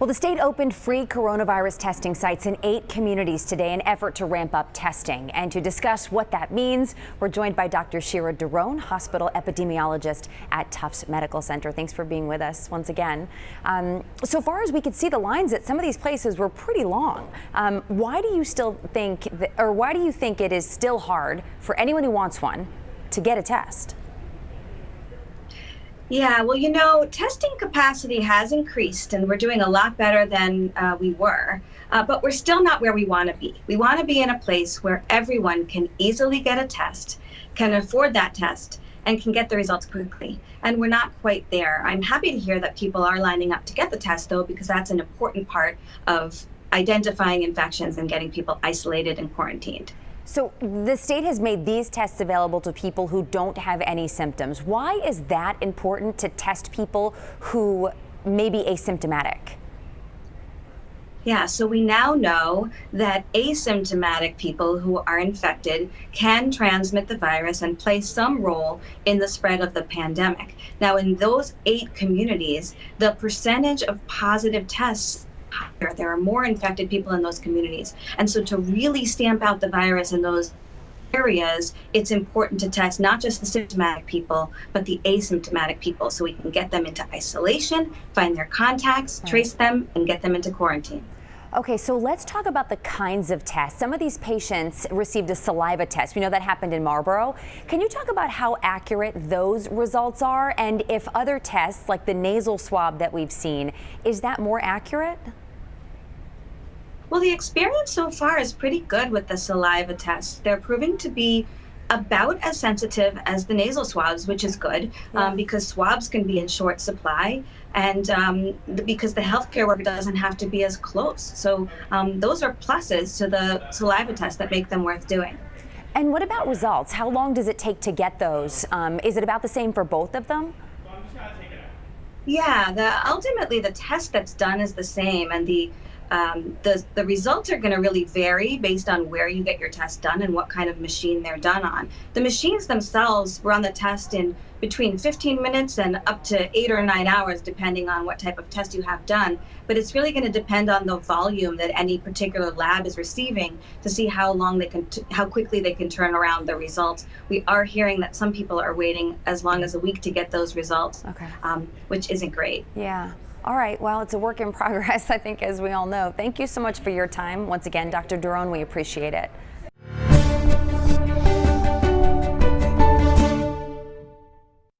Well, the state opened free coronavirus testing sites in 8 communities today in an effort to ramp up testing. And to discuss what that means, we're joined by Dr. Shira Doron, hospital epidemiologist at Tufts Medical Center. Thanks for being with us once again. So far as we could see, the lines at some of these places were pretty long. Why do you still think, why do you think it is still hard for anyone who wants one to get a test? Yeah, well, you know, testing capacity has increased and we're doing a lot better than we were, but we're still not where we want to be. We want to be in a place where everyone can easily get a test, can afford that test, and can get the results quickly. And we're not quite there. I'm happy to hear that people are lining up to get the test, though, because that's an important part of identifying infections and getting people isolated and quarantined. So the state has made these tests available to people who don't have any symptoms. Why is that important to test people who may be asymptomatic? Yeah, so we now know that asymptomatic people who are infected can transmit the virus and play some role in the spread of the pandemic. Now, in those 8 communities, the percentage of positive tests, there are more infected people in those communities. And so to really stamp out the virus in those areas, it's important to test not just the symptomatic people, but the asymptomatic people so we can get them into isolation, find their contacts, trace them, and get them into quarantine. Okay, so let's talk about the kinds of tests. Some of these patients received a saliva test. We know that happened in Marlborough. Can you talk about how accurate those results are? And if other tests, like the nasal swab that we've seen, is that more accurate? Well, the experience so far is pretty good with the saliva tests. They're proving to be about as sensitive as the nasal swabs, which is good, because swabs can be in short supply and because the healthcare worker doesn't have to be as close. So those are pluses to the saliva tests that make them worth doing. And what about results? How long does it take to get those? Is it about the same for both of them? Yeah, ultimately the test that's done is the same, and the results are going to really vary based on where you get your test done and what kind of machine they're done on. The machines themselves run the test in between 15 minutes and up to 8 or 9 hours, depending on what type of test you have done. But it's really going to depend on the volume that any particular lab is receiving to see how quickly they can turn around the results. We are hearing that some people are waiting as long as a week to get those results, which isn't great. Yeah. All right, well, it's a work in progress, I think, as we all know. Thank you so much for your time. Once again, Dr. Doron, we appreciate it.